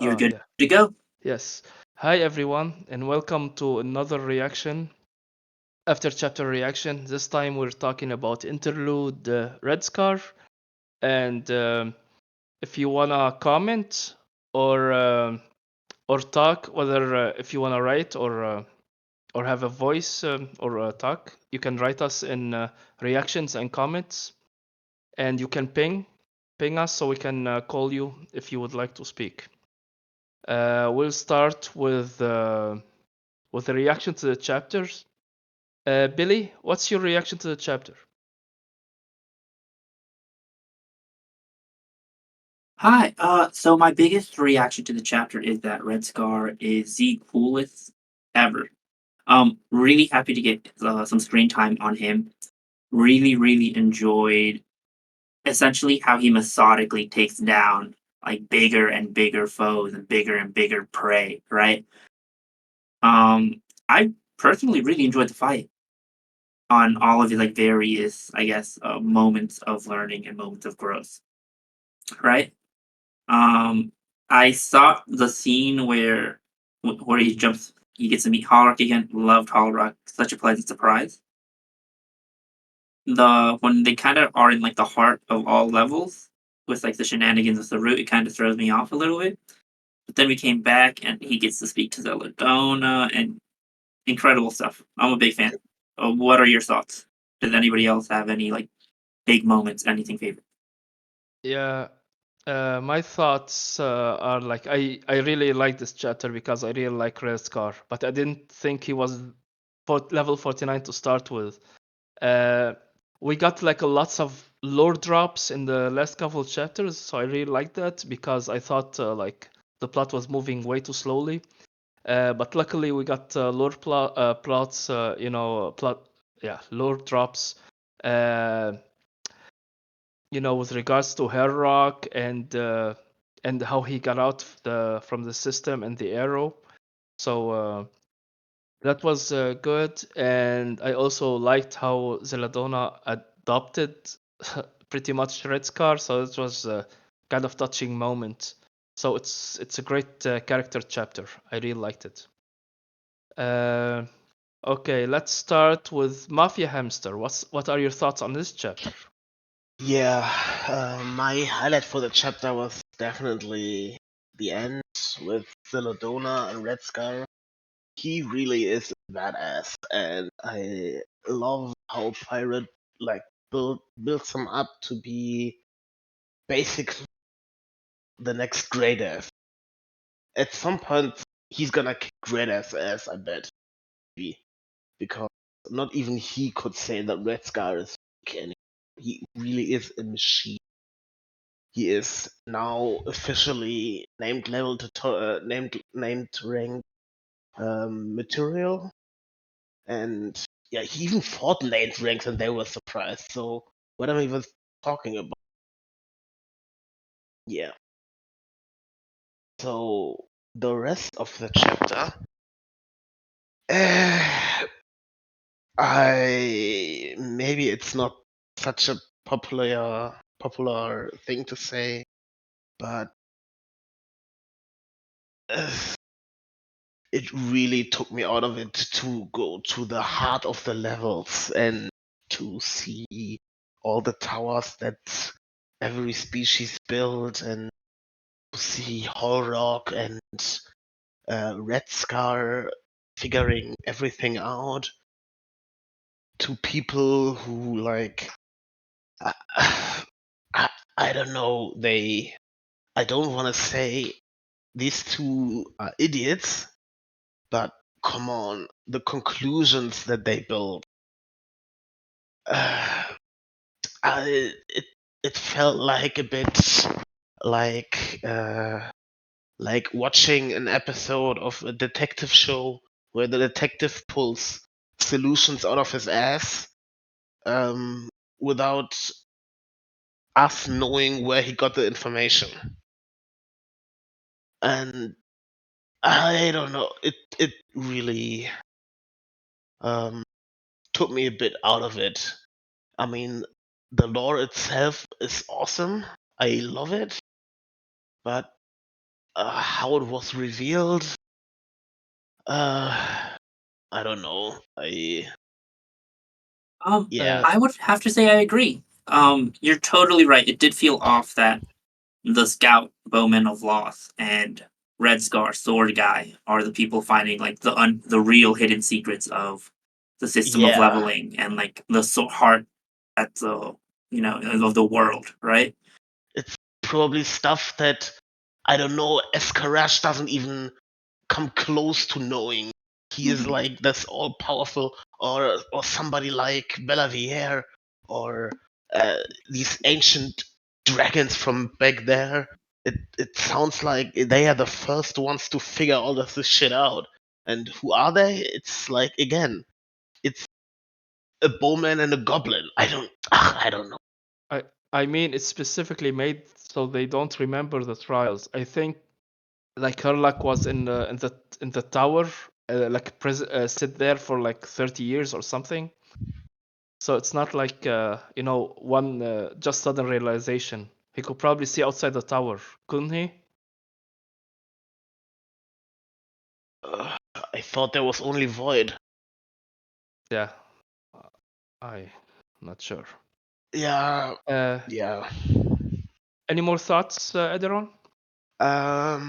You're good Yeah. to go. Yes. Hi, everyone, and welcome to another reaction. After chapter reaction, this time we're talking about Interlude Redscar. And if you wanna comment or talk, whether if you wanna write or have a voice or talk, you can write us in reactions and comments, and you can ping us so we can call you if you would like to speak. We'll start with a reaction to the chapters. Billy, what's your reaction to the chapter? Hi. So my biggest reaction to the chapter is that Red Scar is the coolest ever. Really happy to get some screen time on him. Really enjoyed essentially how he methodically takes down like bigger and bigger foes and bigger prey. Right. I personally really enjoyed the fight on all of his like various, I guess, moments of learning and moments of growth. Right. Um, I saw the scene where he gets to meet Hallrock again. Loved Hallrock, such a pleasant surprise. When they kind of are in like the heart of all levels with like the shenanigans of the route, it kind of throws me off a little bit. But then we came back and he gets to speak to the Ladona and incredible stuff. I'm a big fan. What are your thoughts? Does anybody else have any like big moments? Anything favorite? Yeah, my thoughts are like I really like this chapter because I really like Redscar, but I didn't think he was level 49 to start with. Uh, we got like a lots of lore drops in the last couple of chapters, so I really liked that because I thought like the plot was moving way too slowly. But luckily we got plots, lore drops. Uh, with regards to Herrock and how he got out from the system and the arrow. So that was good, and I also liked how Zeladona adopted pretty much Redscar. So it was a kind of touching moment. So it's a great character chapter. I really liked it. Uh, okay, let's start with Mafia Hamster. What are your thoughts on this chapter? Yeah, my highlight for the chapter was definitely the end with Celadona and Redscar. He really is a badass, and I love how Pirate like builds him up to be basically the next great ass. At some point, he's gonna kick great ass, I bet, because not even he could say that Redscar is weak anymore. He really is a machine. He is now officially named level named rank material, and yeah, he even fought named ranks and they were surprised. So what am I even talking about? Yeah. So the rest of the chapter, uh, I maybe it's not such a popular thing to say, but uh, it really took me out of it to go to the heart of the levels and to see all the towers that every species built and to see Rock and Red Scar figuring everything out to people who like I, I don't know, I don't want to say these two are idiots, but come on, the conclusions that they build. Uh, it it felt like a bit like like watching an episode of a detective show where the detective pulls solutions out of his ass without us knowing where he got the information. And I don't know, it really um, took me a bit out of it. I mean, the lore itself is awesome. I love it, but How it was revealed, I don't know. Yeah, I would have to say I agree. You're totally right. It did feel off that the scout bowman of Loth and Redscar sword guy are the people finding like the real hidden secrets of the system of yeah. leveling and like the heart at the of the world, right? It's probably stuff that I don't know. Escarash doesn't even come close to knowing. He is Mhm. like this all powerful, or somebody like Belavier, or these ancient dragons from back there. It sounds like they are the first ones to figure all of this shit out. And who are they? It's like again, it's a bowman and a goblin. I don't know. I mean, it's specifically made so they don't remember the trials. I think like Herlock was in the tower, sit there for like 30 years or something. So it's not like one just sudden realization. He could probably see outside the tower, couldn't he? I thought there was only void. Yeah, I not sure. Yeah, Uh, yeah. any more thoughts, Ederon? Um,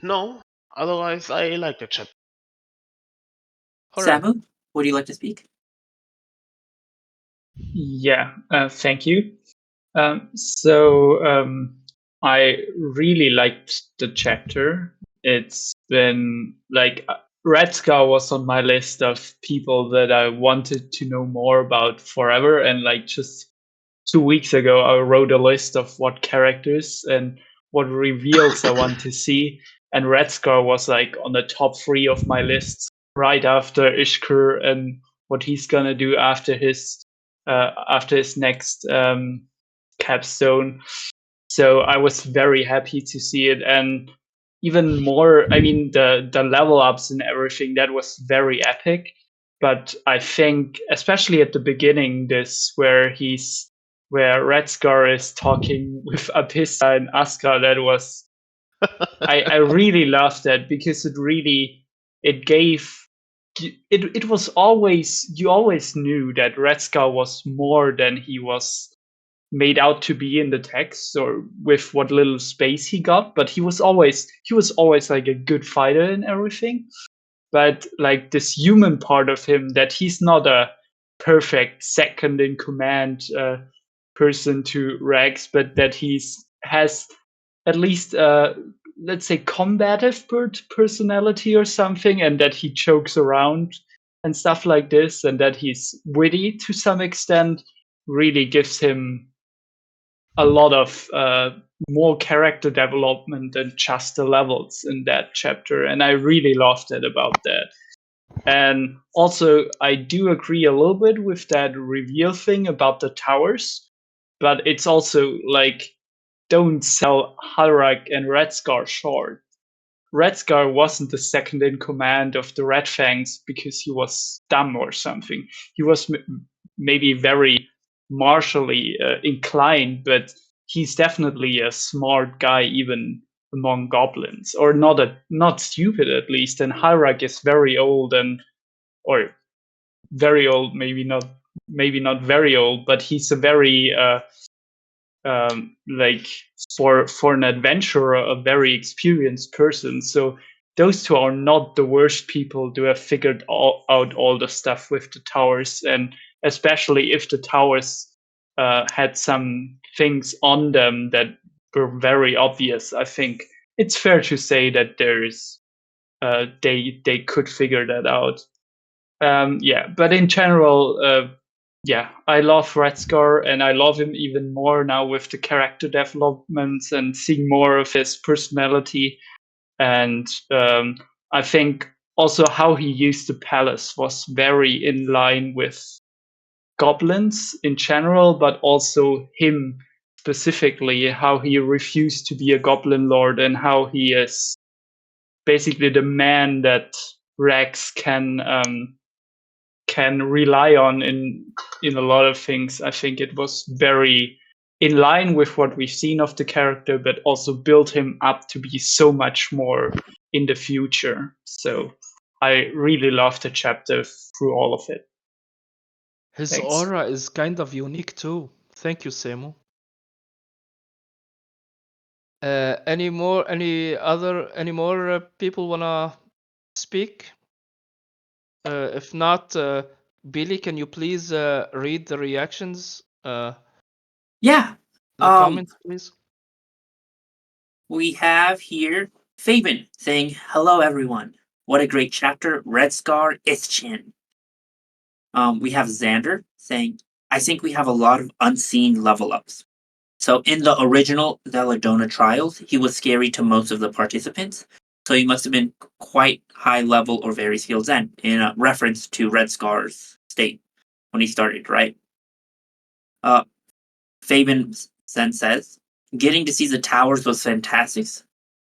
no. Otherwise, I like the chapter. All right. Samu, would you like to speak? Yeah, thank you. So I really liked the chapter. It's been like Redscar was on my list of people that I wanted to know more about forever, and like just 2 weeks ago, I wrote a list of what characters and what reveals I want to see, and Redscar was like on the top three of my lists, right after Ishkur and what he's gonna do after his next capstone. So I was very happy to see it, and even more. I mean, the level ups and everything that was very epic. But I think, especially at the beginning, where Redscar is talking with Apissa and Aska, that was I really loved that because it gave it was always you always knew that Redscar was more than he was made out to be in the text or with what little space he got, but he was always like a good fighter and everything. But like this human part of him, that he's not a perfect second in command person to Rex, but that he's has at least let's say combative personality or something, and that he jokes around and stuff like this, and that he's witty to some extent, really gives him a lot of more character development than just the levels in that chapter, and I really loved it about that. And also, I do agree a little bit with that reveal thing about the towers, but it's also like, don't sell Halrak and Redscar short. Redscar wasn't the second in command of the Red Fangs because he was dumb or something. He was maybe very martially inclined, but he's definitely a smart guy, even among goblins, or not stupid at least. And Halrak is very old or very old, maybe not very old, but he's a very like for an adventurer, a very experienced person. So those two are not the worst people to have figured out all the stuff with the towers, and especially if the towers had some things on them that were very obvious. I think it's fair to say that they could figure that out. Yeah, but in general, yeah, I love Redscar, and I love him even more now with the character developments and seeing more of his personality. And I think also how he used the palace was very in line with goblins in general, but also him specifically, how he refused to be a goblin lord and how he is basically the man that Rex can rely on in a lot of things. I think it was very in line with what we've seen of the character, but also build him up to be so much more in the future. So I really loved the chapter through all of it. His Thanks. aura is kind of unique too. Thank you, Samu. Any more people wanna speak? If not, Billy, can you please read the reactions? Yeah. The comments, please. We have here Fabian saying, "Hello, everyone. What a great chapter. Redscar Ischin." We have Xander saying, "I think we have a lot of unseen level ups." So in the original Zeladona trials, he was scary to most of the participants. So he must have been quite high level or very skilled Zen, in a reference to Red Scar's state when he started, right? Fabian then says, "Getting to see the towers was fantastic,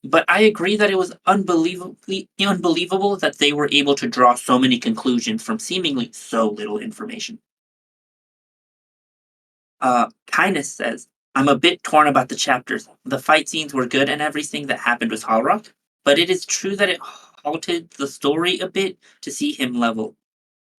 but I agree that it was unbelievable that they were able to draw so many conclusions from seemingly so little information." Kindness says, "I'm a bit torn about the chapters. The fight scenes were good and everything that happened with Halrock, but it is true that it halted the story a bit to see him level.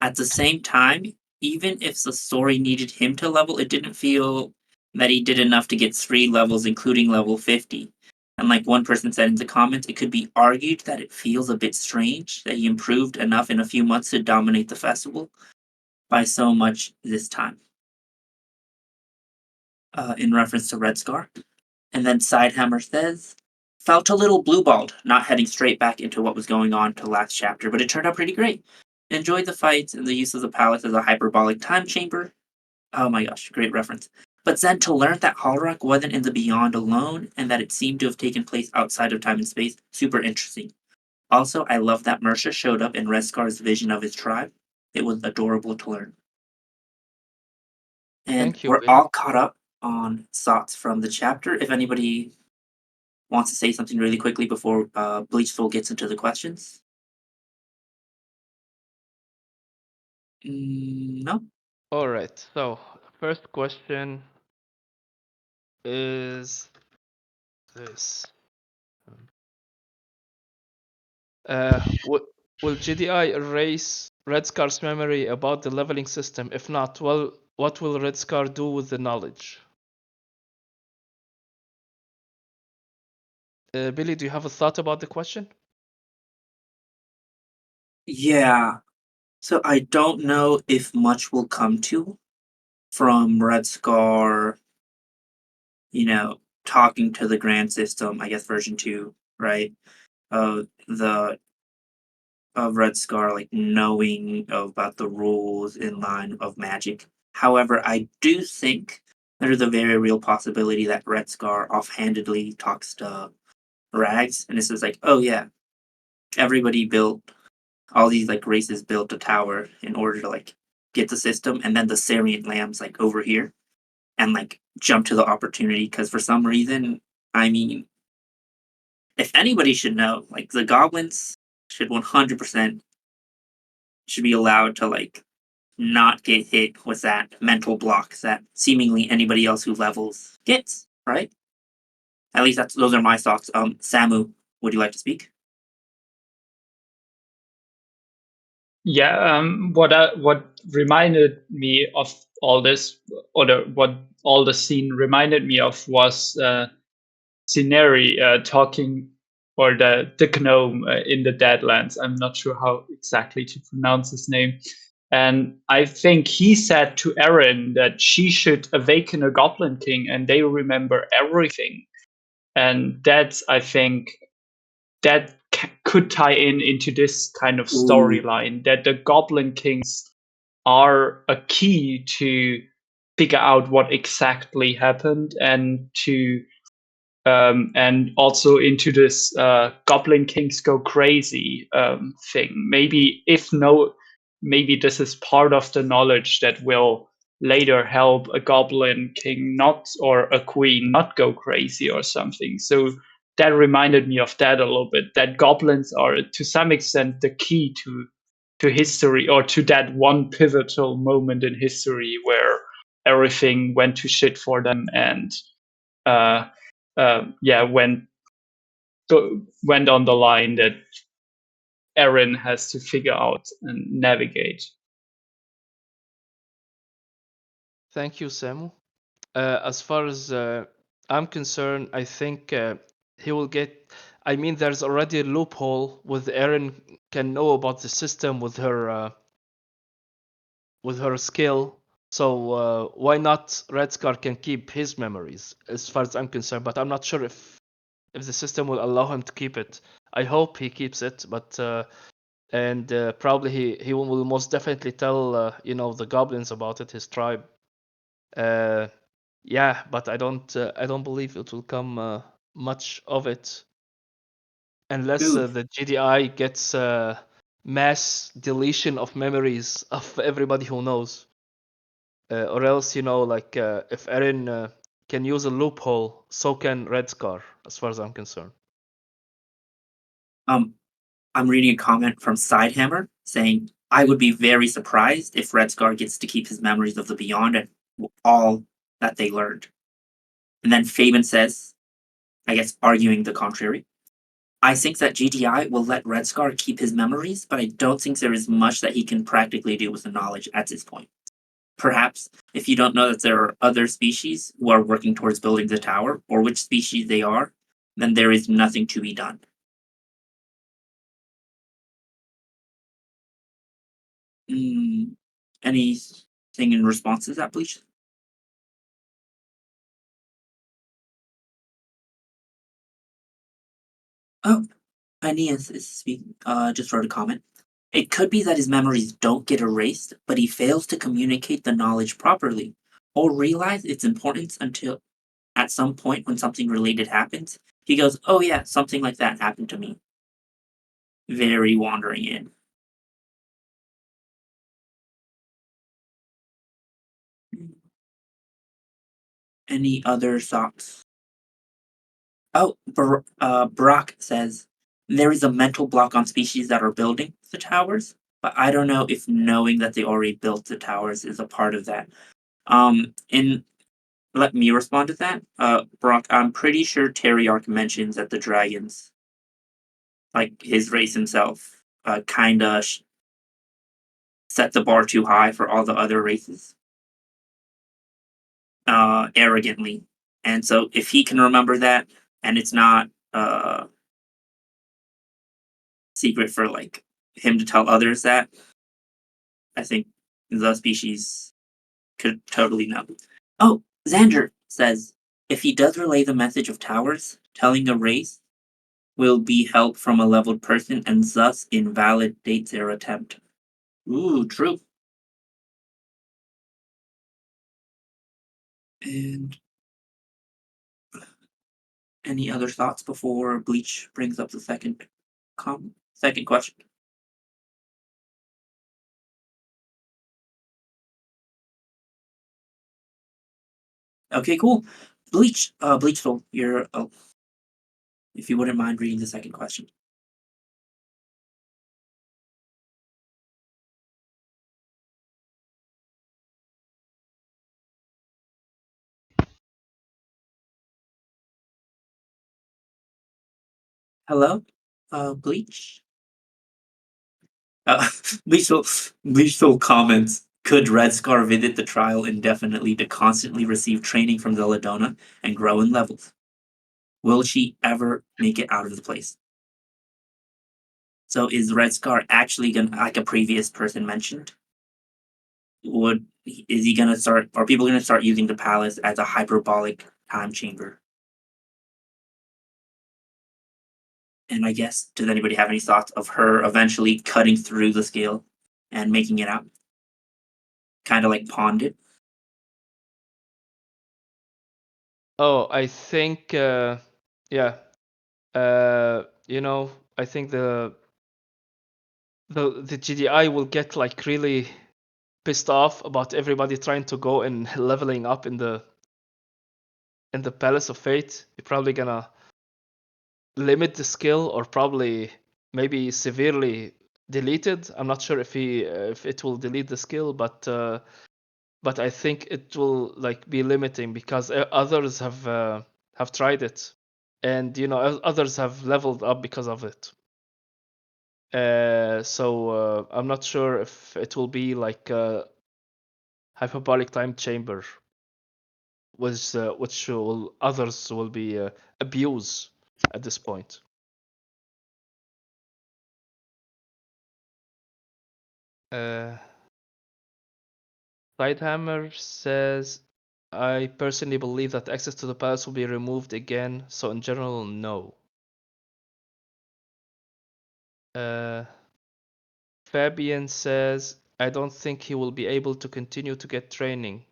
At the same time, even if the story needed him to level, it didn't feel that he did enough to get 3 levels, including level 50. And like one person said in the comments, it could be argued that it feels a bit strange that he improved enough in a few months to dominate the festival by so much this time." In reference to Redscar. And then Sidehammer says, "Felt a little blueballed, not heading straight back into what was going on to last chapter, but it turned out pretty great. Enjoyed the fights and the use of the palace as a hyperbolic time chamber." Oh my gosh, great reference. "But then to learn that Hallrock wasn't in the beyond alone and that it seemed to have taken place outside of time and space, super interesting. Also, I love that Mersha showed up in Rescar's vision of his tribe. It was adorable to learn." And Thank you, we're Billy. all caught up on thoughts from the chapter. If anybody wants to say something really quickly before Bleach Soul gets into the questions. No? All right. So, first question is this. Will GDI erase Redscar's memory about the leveling system? If not, well, what will Redscar do with the knowledge? Billy, do you have a thought about the question? Yeah. So I don't know if much will come to from Red Scar, talking to the Grand System, I guess version 2, right? The of Red Scar, like knowing about the rules in line of magic. However, I do think there's a very real possibility that Red Scar offhandedly talks to Rags and it says like, "Oh yeah, everybody built all these like races built a tower in order to like get the system, and then the Syrian lambs like over here and like jump to the opportunity because for some reason, I mean, if anybody should know, like the goblins should 100% should be allowed to like not get hit with that mental block that seemingly anybody else who levels gets, right? At least those are my thoughts. Samu, would you like to speak? Yeah, what reminded me of all this, what all the scene reminded me of was Sceneri talking, or the gnome in the Deadlands. I'm not sure how exactly to pronounce his name. And I think he said to Erin that she should awaken a Goblin King and they remember everything. And that's, I think, that could tie into this kind of Ooh. storyline, that the Goblin Kings are a key to figure out what exactly happened, and also into this Goblin Kings go crazy thing. Maybe this is part of the knowledge that will later help a Goblin King not, or a Queen not go crazy or something. So that reminded me of that a little bit. That goblins are to some extent the key to history, or to that one pivotal moment in history where everything went to shit for them, and went on the line that Eren has to figure out and navigate. Thank you, Samu. As far as I'm concerned, I think he will get. I mean, there's already a loophole with Eren can know about the system with her skill. So why not Redscar can keep his memories, as far as I'm concerned. But I'm not sure if the system will allow him to keep it. I hope he keeps it, but and probably he will most definitely tell the goblins about it, his tribe. Yeah, but I don't believe it will come much of it unless Dude, the GDI gets mass deletion of memories of everybody who knows. Or else, like if Eren can use a loophole, so can Redscar, as far as I'm concerned. um, I'm reading a comment from Sidehammer saying, I would be very surprised if Redscar gets to keep his memories of the Beyond and all that they learned. And then Fabian says, I guess arguing the contrary, I think that GDI will let Redscar keep his memories, but I don't think there is much that he can practically do with the knowledge at this point. Perhaps, if you don't know that there are other species who are working towards building the tower, or which species they are, then there is nothing to be done. Anything in response to that, Bleach? Oh, Aeneas is speaking. Just wrote a comment. It could be that his memories don't get erased, but he fails to communicate the knowledge properly, or realize its importance until at some point when something related happens. He goes, "Oh yeah, something like that happened to me." Very wandering in. Any other thoughts? Oh, Brock says there is a mental block on species that are building the towers, but I don't know if knowing that they already built the towers is a part of that. In Let me respond to that. Brock, I'm pretty sure Teriarch mentions that the dragons, like his race himself, kinda set the bar too high for all the other races, arrogantly. And so if he can remember that, and it's not secret for like him to tell others that, I think the species could totally know. Oh, Xander says if he does relay the message of towers, telling a race will be help from a leveled person and thus invalidate their attempt. Ooh, true. And any other thoughts before Bleach brings up the second question? Okay, cool. Bleach Soul, you're if you wouldn't mind reading the second question. Hello, Bleach. Uh, Bleach Soul comments. Could Redscar visit the trial indefinitely to constantly receive training from Zeladona and grow in levels? Will she ever make it out of the place? So is Redscar actually gonna, like a previous person mentioned, is he gonna start? Are people gonna start using the palace as a hyperbolic time chamber? And I guess, does anybody have any thoughts of her eventually cutting through the scale and making it out? Kind of like pawned it. Oh, I think, yeah, I think the GDI will get like really pissed off about everybody trying to go and leveling up in the Palace of Fate. You're probably gonna limit the skill or probably maybe severely delete it. I'm not sure if it will delete the skill, but but I think it will like be limiting because others have tried it, and others have leveled up because of it. So I'm not sure if it will be like a hyperbolic time chamber, which others will be abuse at this point. Sidehammer says, I personally believe that access to the palace will be removed again, so in general, no. Fabian says, I don't think he will be able to continue to get training.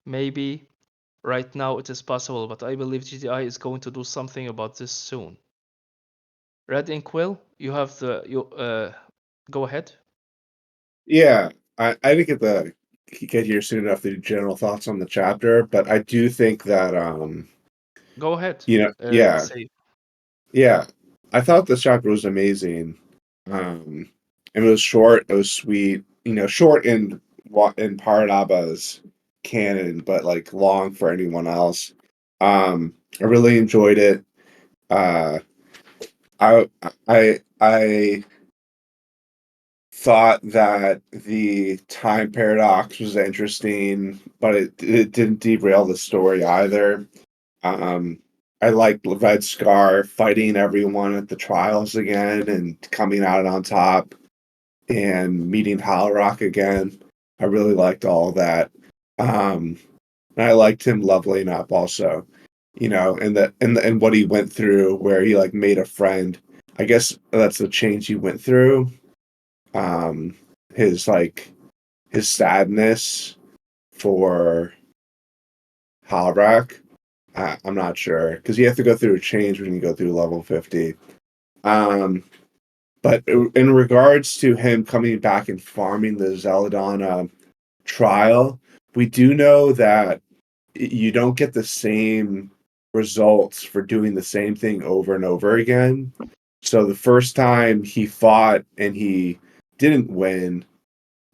Maybe right now it is possible, but I believe GDI is going to do something about this soon. Red Inkwell, you have go ahead. Yeah, I didn't get here soon enough to do general thoughts on the chapter, but I do think that Go ahead. yeah, Say. yeah. I thought this chapter was amazing. And it was short, it was sweet, short in Paradaba's canon, but like long for anyone else. I really enjoyed it. Uh I I thought that the time paradox was interesting, but it didn't derail the story either. Um, I liked Redscar fighting everyone at the trials again and coming out on top and meeting Halrock again. I really liked all of that. And I liked him leveling up also, and what he went through where he like made a friend. I guess that's the change he went through. Um, his his sadness for Halrock. I'm not sure because you have to go through a change when you go through level 50. Um, but in regards to him coming back and farming the Zeladon trial, we do know that you don't get the same results for doing the same thing over and over again. So the first time he fought and he didn't win,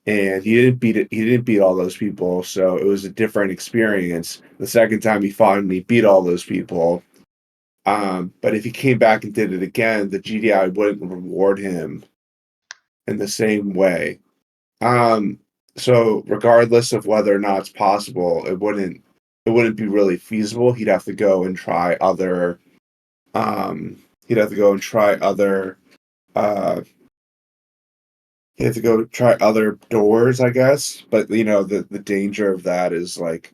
and he didn't beat all those people, so it was a different experience. The second time he fought him, he beat all those people. But if he came back and did it again, the GDI wouldn't reward him in the same way. Um, so regardless of whether or not it's possible, it wouldn't be really feasible. He'd have to go and try other he'd have to go and try other uh you have to go try other doors, I guess. But the danger of that is like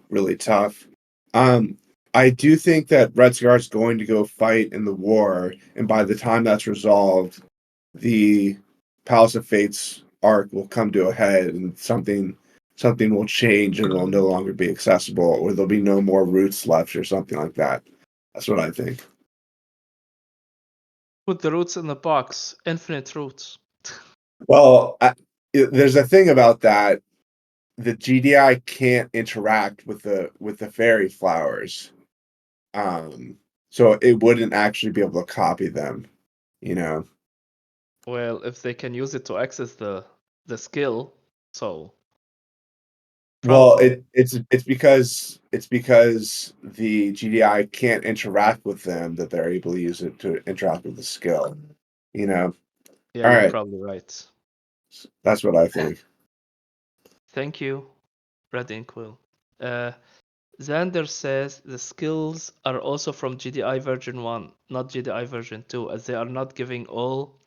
really tough. Um, I do think that Red Scar is going to go fight in the war, and by the time that's resolved, the Palace of Fates arc will come to a head, and something will change, and it will no longer be accessible, or there'll be no more routes left, or something like that. That's what I think. Put the roots in the box. Infinite roots. Well, there's a thing about that. The GDI can't interact with the fairy flowers, so it wouldn't actually be able to copy them. You know. Well, if they can use it to access the skill, so Well, probably. it's because the GDI can't interact with them that they're able to use it to interact with the skill. You know. Yeah, All you're right, probably right. that's what I think. Thank you, Red Inkwell. Uh, Xander says the skills are also from GDI version 1, not GDI version 2, as they are not giving all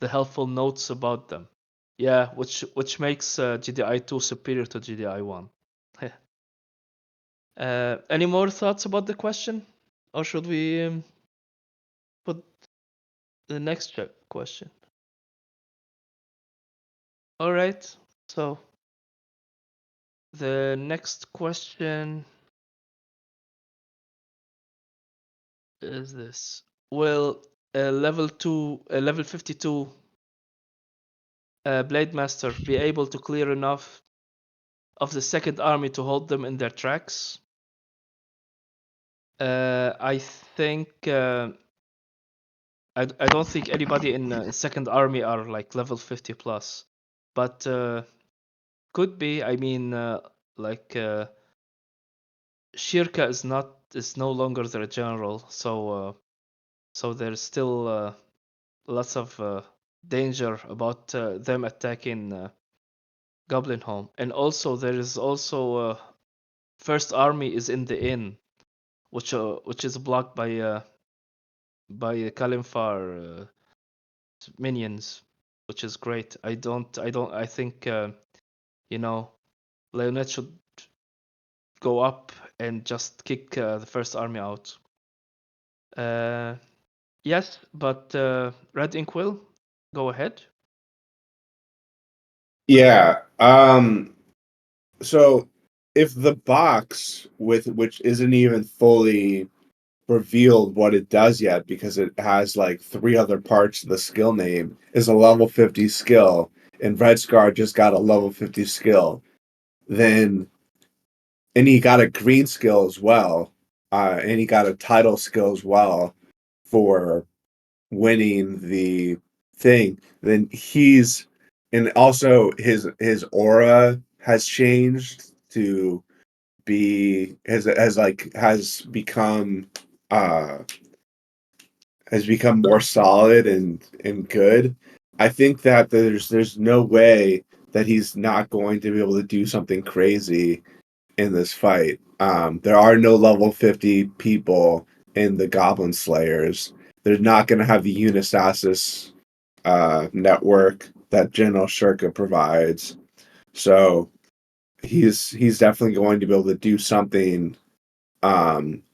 the helpful notes about them. Yeah, which makes GDI 2 superior to GDI 1. Any more thoughts about the question? Or should we put the next question? All right, so the next question is this. Will level 52 Blade Master be able to clear enough of the second army to hold them in their tracks? I think I don't think anybody in second army are like level 50 plus, but Could be. I mean, like Shirka is no longer their general, so there's still lots of danger about them attacking Goblin Home, and also there is also First Army is in the inn, which is blocked by Kalimfar minions, which is great. I think you know Leonette should go up and just kick the First Army out. Yes, but Red Inkwell, go ahead. Yeah. So if the box with which isn't even fully revealed what it does yet because it has like 3 other parts to the skill name is a level 50 skill and Redscar just got a level 50 skill, then and he got a green skill as well, and he got a title skill as well for winning the thing, then he's and also his aura has changed to be uh has become more solid and good. I think that there's no way that he's not going to be able to do something crazy in this fight. There are no level 50 people in the Goblin Slayers. They're not going to have the Unistasis network that General Shirka provides. So he's definitely going to be able to do something,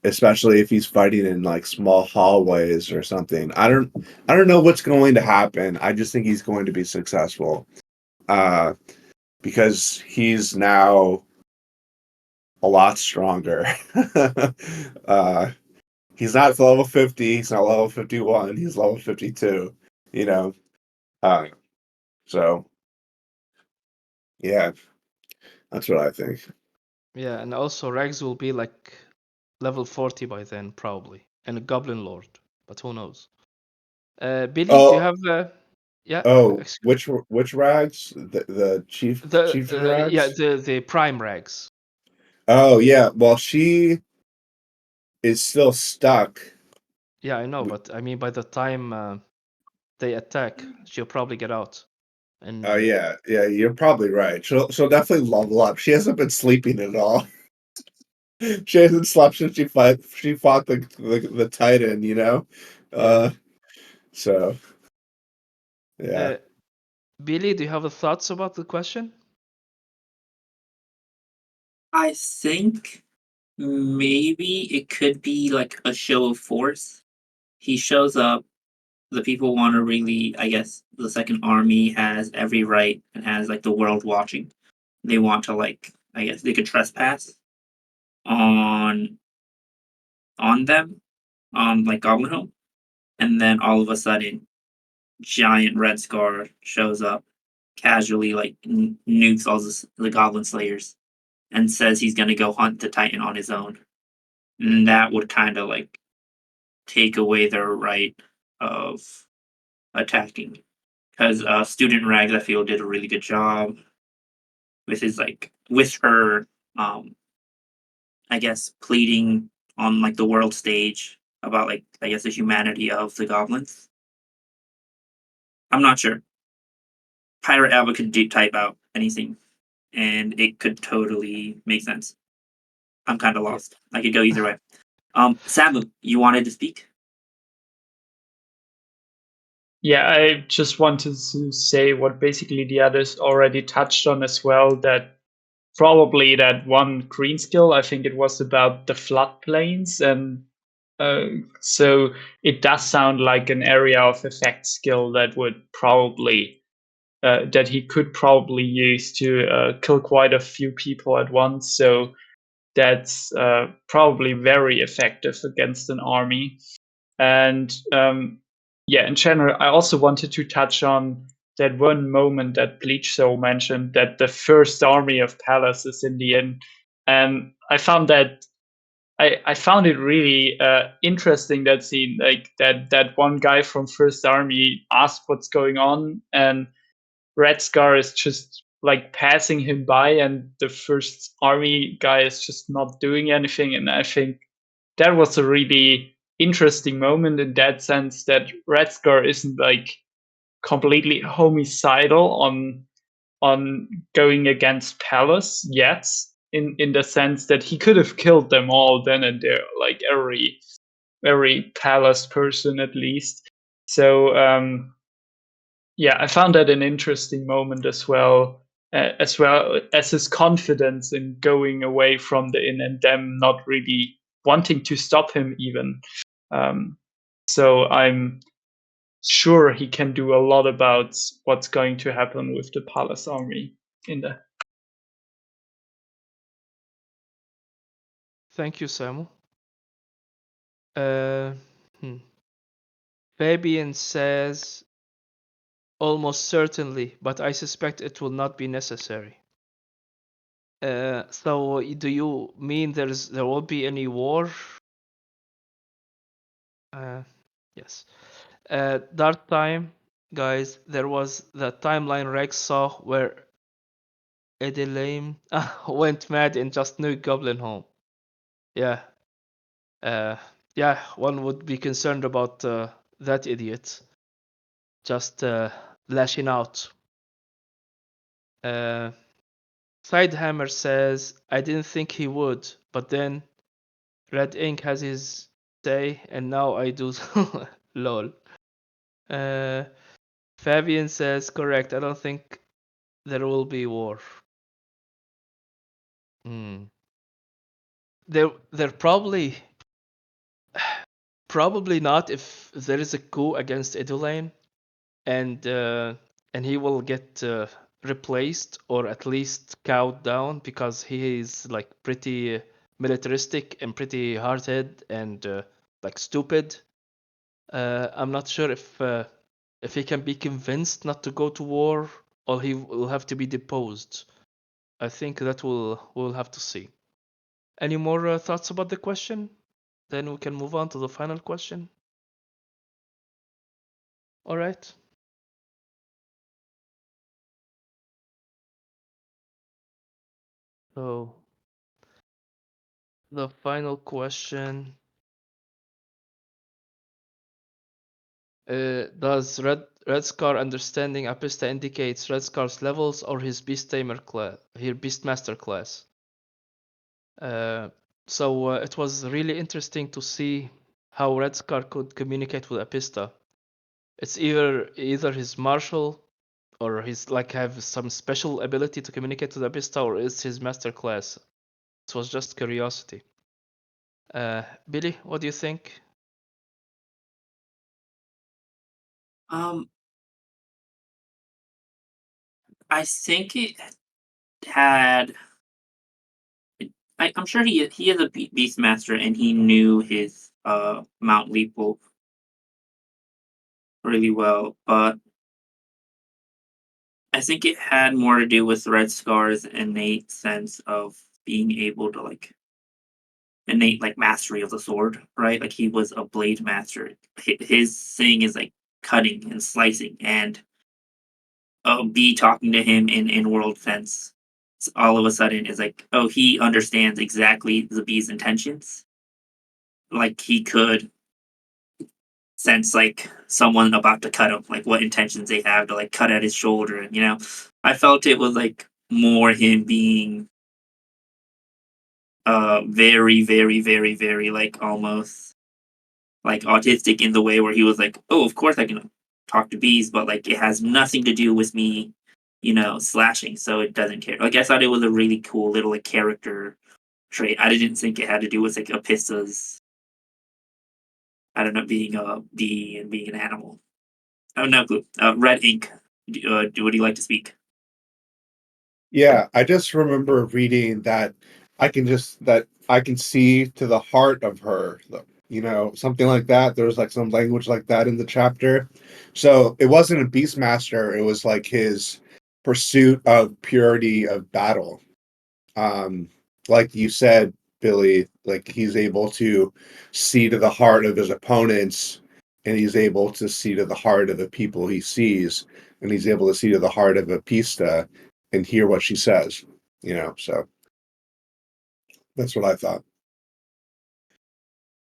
especially if he's fighting in like small hallways or something. I don't know what's going to happen. I just think he's going to be successful. Uh, because he's now a lot stronger. uh, he's not level 50, he's not level 51, he's level 52, you know. Uh, so yeah, that's what I think. Yeah, and also Rags will be like level 40 by then, probably, and a Goblin Lord, but who knows? Billy, do you Oh, have yeah, oh, excuse which rags? The chief of yeah, rags? the Prime Rags. Oh yeah, well she is still stuck. Yeah, I know, With, but I mean by the time they attack, she'll probably get out. oh And yeah, you're probably right. She'll definitely level up. She hasn't been sleeping at all. She hasn't slept since she fought the Titan, you know? yeah. Uh so yeah. Uh, Billy, do you have thoughts about the question? I think maybe it could be like a show of force. He shows up, the people want to really, I guess, the second army has every right and has like the world watching. They want to like, I guess they could trespass on them, on like Goblin Home, and then all of a sudden, giant Red Scar shows up, casually like nukes all the Goblin Slayers, and says he's gonna go hunt the Titan on his own. And that would kind of like take away their right of attacking. Because Student Rags, I feel, did a really good job with his like with her, um, I guess, pleading on like the world stage about like I guess the humanity of the goblins. I'm not sure. Pirate Alba could type out anything, and it could totally make sense. I'm kind of Yeah. lost. I could go either way. Samu, you wanted to speak? Yeah, I just wanted to say what basically the others already touched on as well, that probably that one green skill, I think it was about the floodplains, and so it does sound like an area of effect skill that would probably that he could probably use to kill quite a few people at once. So that's probably very effective against an army. And yeah, in general, I also wanted to touch on that one moment that Bleach Soul mentioned, that the first army of Palace is in the end. And I found that I found it really interesting, that scene, like that one guy from First Army asked what's going on, and Red Scar is just like passing him by, and the first army guy is just not doing anything. And I think that was a really interesting moment in that sense, that Redscar isn't like completely homicidal on going against Palace yet, in the sense that he could have killed them all then and there, like every Palace person at least. So yeah, I found that an interesting moment as well as his confidence in going away from the inn and them not really wanting to stop him even. So I'm sure he can do a lot about what's going to happen with the Palace army in the. Thank you, Samu. Uh, hmm. Fabian says, almost certainly, but I suspect it will not be necessary. So do you mean there won't be any war? Yes. Dark time, guys. There was the timeline Rex saw where Edelame went mad and just nuked Goblin Home. Yeah. Uh, yeah. One would be concerned about that idiot just lashing out. Sidehammer says, I didn't think he would, but then Red Ink has his say, and now I do. Lol. Fabian says, correct. I don't think there will be war. Hmm. There probably not if there is a coup against Edulain, and he will get replaced or at least cowed down because he is like pretty militaristic and pretty hard-headed and like stupid. I'm not sure if he can be convinced not to go to war or he will have to be deposed. I think that we'll have to see. Any more thoughts about the question? Then we can move on to the final question. All right. So the final question: does Redscar understanding Apista indicates Redscar's levels or his Beastmaster class? So it was really interesting to see how Redscar could communicate with Apista. It's either his martial or he's like have some special ability to communicate with Apista, or it's his master class. It was just curiosity. Billy, what do you think? Um, I think it had. I'm sure he is a Beastmaster and he knew his Mount Leapwolf really well, but I think it had more to do with Red Scar's innate sense of being able to like innate like mastery of the sword, right? Like he was a blade master. His thing is like cutting and slicing, and B talking to him in world sense. All of a sudden is like, oh, he understands exactly the B's intentions. Like he could sense like someone about to cut him, like what intentions they have to like cut at his shoulder, and I felt it was like more him being very, very, very, very like almost like autistic in the way where he was like, oh, of course I can talk to bees, but like it has nothing to do with me, slashing, so it doesn't care. Like I thought it was a really cool little like character trait. I didn't think it had to do with like Apista's, I don't know, being a bee and being an animal. Oh no, clue. Red Ink. Would you like to speak? Yeah, I just remember reading that I can see to the heart of her, something like that. There was like some language like that in the chapter. So it wasn't a Beastmaster, it was like his pursuit of purity of battle. Um, like you said, Billy, like he's able to see to the heart of his opponents, and he's able to see to the heart of the people he sees, and he's able to see to the heart of Apista, and hear what she says. So that's what I thought.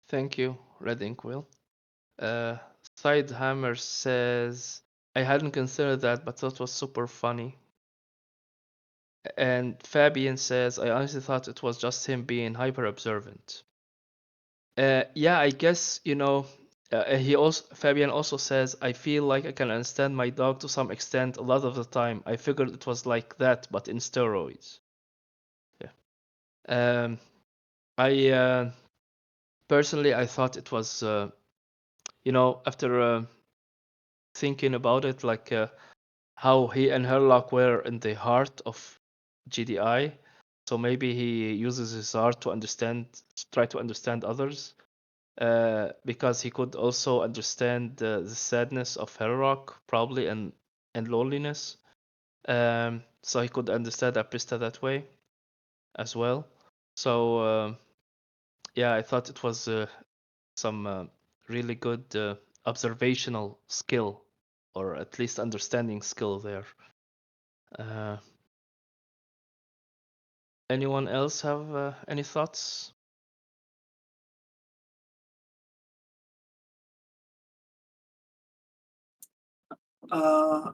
Thank you, Red Inkwell. Sidehammer says, I hadn't considered that, but that was super funny. And Fabian says, I honestly thought it was just him being hyper observant. Yeah, I guess, Fabian also says, I feel like I can understand my dog to some extent a lot of the time. I figured it was like that, but in steroids. Yeah. I personally, I thought it was, after thinking about it, like how he and Herlock were in the heart of GDI. So maybe he uses his heart to try to understand others, because he could also understand the sadness of Herlock, probably, and loneliness. So he could understand Apista that way as well. So yeah, I thought it was some really good observational skill, or at least understanding skill there. Uh, Anyone else have any thoughts? I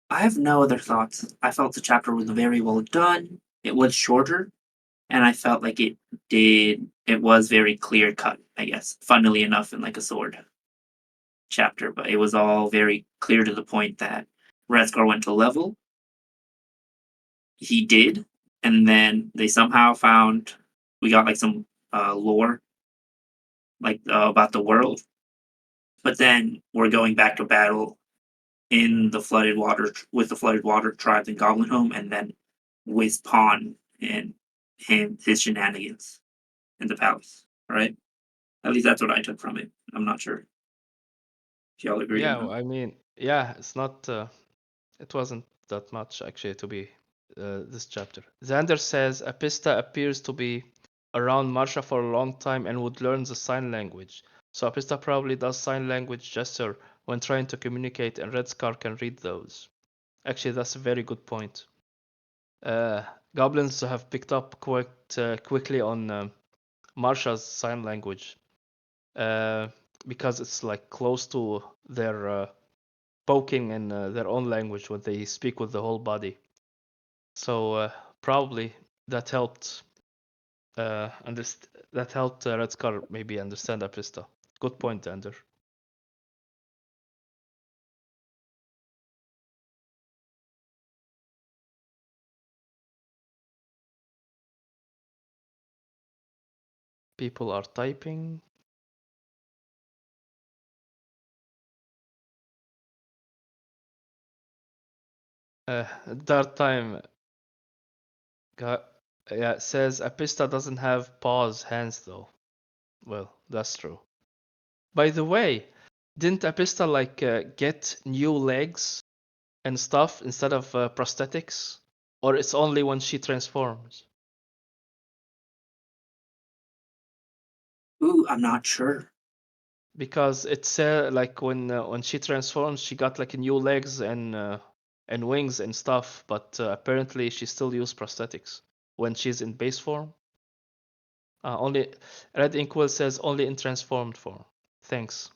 have no other thoughts. I felt the chapter was very well done. It was shorter, and I felt like it was very clear cut, I guess. Funnily enough, in like a sword chapter, but it was all very clear to the point that Redscar went to level. He did, and then they somehow found we got like some lore, like about the world. But then we're going back to battle in the flooded water with the flooded water tribes in Goblin Home, and then with Pawn and his shenanigans in the palace. Right? At least that's what I took from it. I'm not sure if y'all agree or Yeah, not. I mean, yeah, it's not. It wasn't that much actually to be this chapter. Xander says Apista appears to be around Marsha for a long time and would learn the sign language. So Apista probably does sign language gesture when trying to communicate, and Redscar can read those. Actually, that's a very good point. Goblins have picked up quite quickly on Marsha's sign language, uh, because it's like close to their poking in their own language when they speak with the whole body. So probably that helped. That helped Redscar maybe understand Apista. Good point, Ander. People are typing. Dart time. Yeah, says Apista doesn't have paws, hands though. Well, that's true. By the way, didn't Apista like get new legs and stuff instead of prosthetics? Or it's only when she transforms? Ooh, I'm not sure. Because it's like when she transforms, she got like new legs and wings and stuff, but apparently she still used prosthetics when she's in base form. Only Red Inkwell says only in transformed form. Thanks.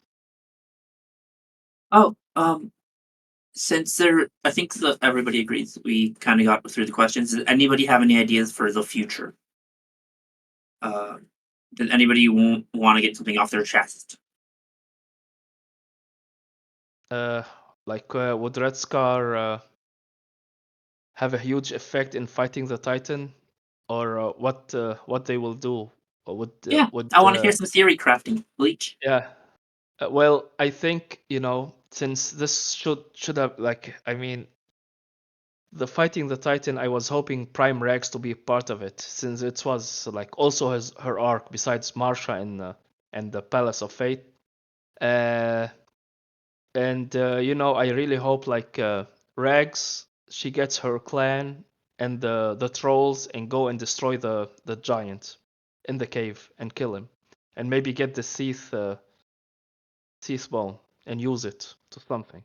Oh, since I think that everybody agrees we kind of got through the questions. Does anybody have any ideas for the future? Uh, does anybody want to get something off their chest? Uh, would Redscar have a huge effect in fighting the Titan, or what they will do? Or Yeah, would I want to hear some theory crafting. Bleach. yeah. Well, I think, since this should have, like, I mean, the fighting the Titan, I was hoping Prime Rex to be a part of it, since it was like also her arc besides Marsha and the Palace of Fate. Uh, and I really hope like Rex, she gets her clan and the trolls and go and destroy the giant in the cave and kill him, and maybe get the Teeth bone and use it to something.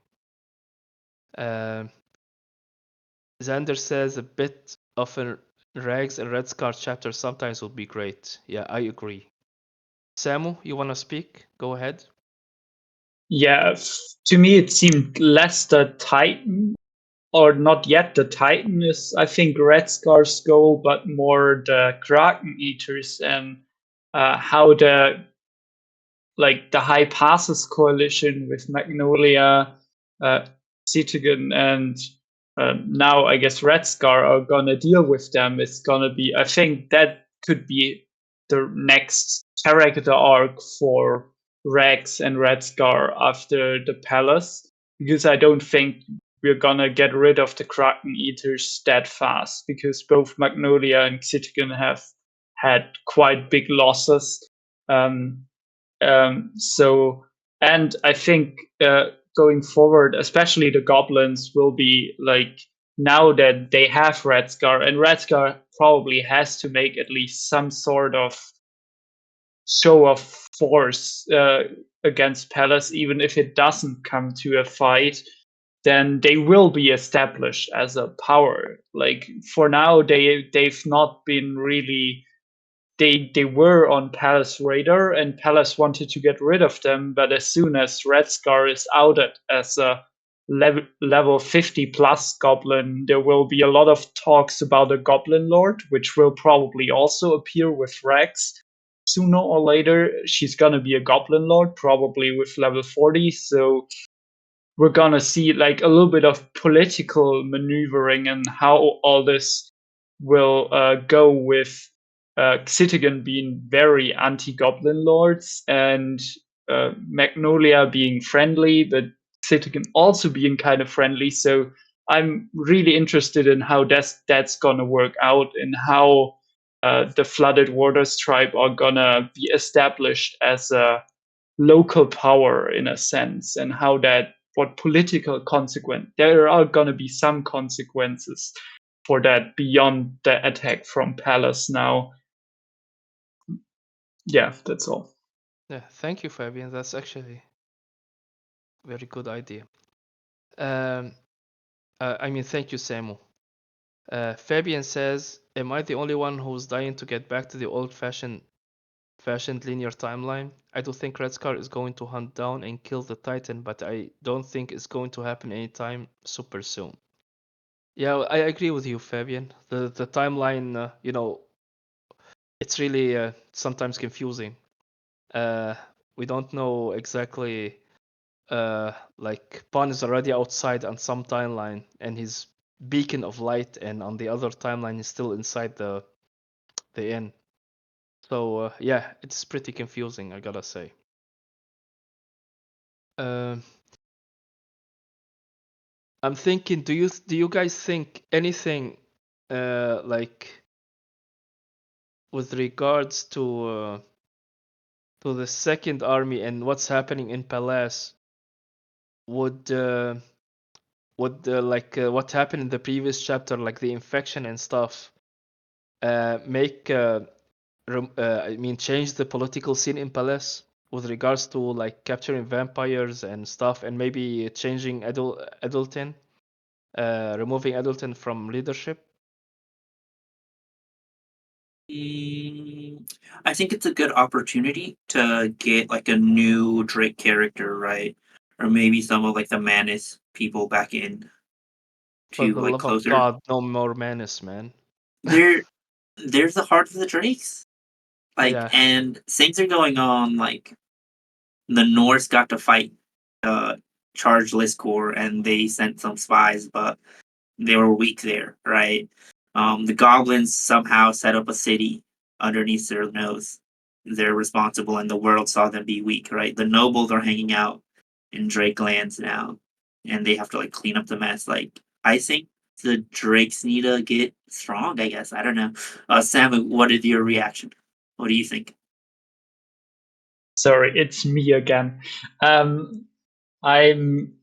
Um Xander says a bit of a Rags and Redscar chapter sometimes would be great. Yeah, I agree. Samu, you want to speak? Go ahead. Yeah, to me it seemed less the Titan, or not yet the Titan is, I think, Redscar's goal, but more the Kraken Eaters and how the High Passes coalition with Magnolia, uh, Citigan, and now I guess Redscar are gonna deal with them. It's gonna be, I think that could be the next character arc for Rex and Redscar after the Palace, because I don't think we're gonna get rid of the Kraken Eaters that fast, because both Magnolia and Citigan have had quite big losses. So, and I think going forward, especially the goblins will be like, now that they have Redscar, and Redscar probably has to make at least some sort of show of force against Palace, even if it doesn't come to a fight, then they will be established as a power. Like for now, they've not been really, they were on Palace radar, and Palace wanted to get rid of them. But as soon as Redscar is outed as a level 50 plus goblin, there will be a lot of talks about a Goblin Lord, which will probably also appear with Rex. Sooner or later, she's gonna be a Goblin Lord, probably with level 40. So we're gonna see like a little bit of political maneuvering and how all this will go with Citigan being very anti-Goblin Lords and Magnolia being friendly, but Citigan also being kind of friendly. So I'm really interested in how that's gonna work out and how the Flooded Waters tribe are gonna be established as a local power in a sense, and how that, what political consequence, there are going to be some consequences for that beyond the attack from Palace now. Yeah, that's all. Yeah, thank you, Fabian. That's actually a very good idea. Thank you, Samu. Fabian says, "Am I the only one who's dying to get back to the old-fashioned linear timeline? I do think Redscar is going to hunt down and kill the Titan, but I don't think it's going to happen anytime super soon." Yeah, I agree with you, Fabian. The timeline, it's really sometimes confusing. We don't know exactly. Like Pawn is already outside on some timeline, and his beacon of light, and on the other timeline is still inside the inn. So yeah, it's pretty confusing, I gotta say. Um, I'm thinking, do you guys think anything like with regards to the second army and what's happening in Palace would what happened in the previous chapter, like the infection and stuff, make change the political scene in Palace with regards to like capturing vampires and stuff, and maybe changing Adultin, removing Adultin from leadership? I think it's a good opportunity to get like a new Drake character, right? Or maybe some of like the Manus people back in For to the like love of closer. God, no more Manus, man. There's the heart of the Drakes. Like, Yeah, and things are going on. Like, the Norse got to fight Charge Liscor, and they sent some spies, but they were weak there, right? The goblins somehow set up a city underneath their nose. They're responsible, and the world saw them be weak, right? The nobles are hanging out in Drake lands now, and they have to like clean up the mess. Like, I think the Drakes need to get strong. I guess I don't know. Sam, what is your reaction? What do you think? Sorry, it's me again. Um, I'm.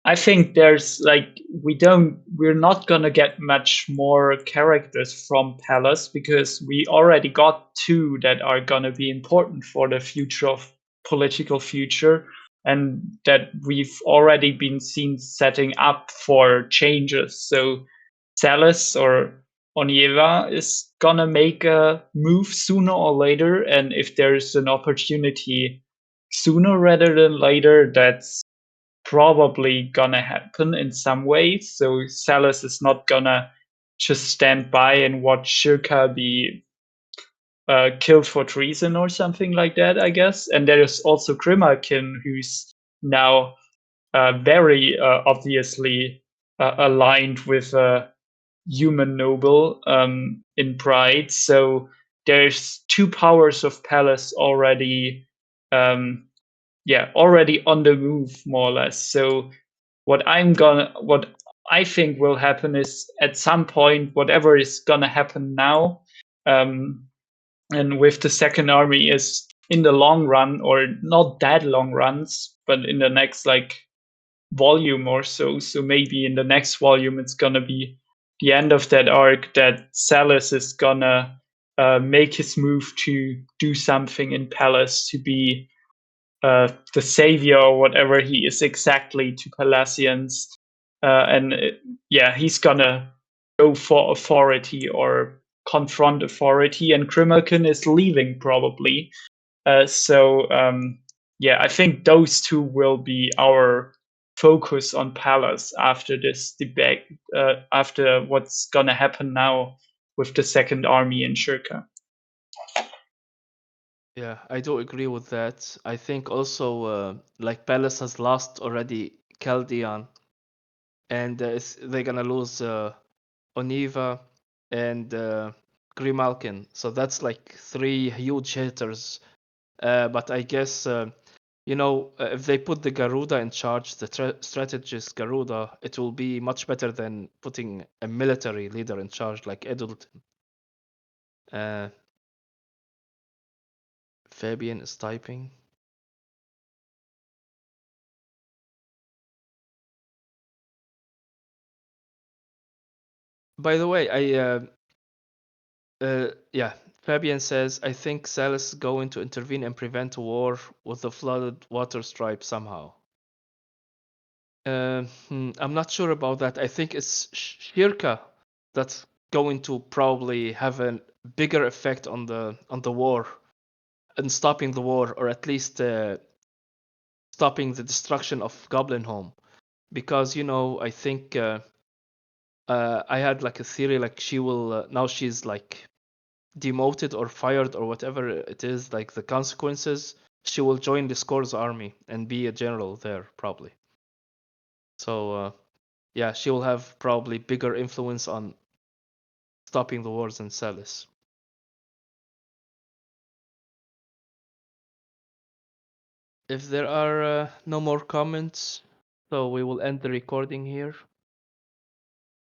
I think there's like, we're not gonna get much more characters from Palace, because we already got two that are gonna be important for the future of political future, and that we've already been seen setting up for changes. So Salas or Onieva is gonna make a move sooner or later, and if there's an opportunity sooner rather than later, that's probably gonna happen in some ways. So Salas is not gonna just stand by and watch Shirka be killed for treason or something like that, I guess. And there is also Grimalkin, who's now very obviously aligned with human noble in pride. So there's two powers of Palace already, already on the move, more or less. So what I think will happen is at some point, whatever is gonna happen now, and with the second army is in the long run, or not that long runs, but in the next like volume or so. So maybe in the next volume, it's gonna be the end of that arc that Salas is gonna make his move to do something in Palace to be the savior or whatever he is exactly to Palacians. He's gonna go for authority or confront authority, and Grimalkin is leaving probably. I think those two will be our focus on Palace after this debate, after what's gonna happen now with the second army in Shirka. Yeah, I do agree with that. I think also like Palace has lost already Chaldean, and they're gonna lose Oniva and Grimalkin. So that's like three huge hitters. But I guess if they put the Garuda in charge, the strategist Garuda, it will be much better than putting a military leader in charge like Eddleton. Fabian is typing. By the way, Fabian says, I think Salas is going to intervene and prevent a war with the flooded water stripe somehow. I'm not sure about that. I think it's Shirka that's going to probably have a bigger effect on the war and stopping the war, or at least stopping the destruction of Goblin Home. Because I think I had like a theory, like she will now she's like demoted or fired or whatever it is, like the consequences, she will join the Score's army and be a general there probably. So she will have probably bigger influence on stopping the wars in Salis. If there are no more comments, so we will end the recording here.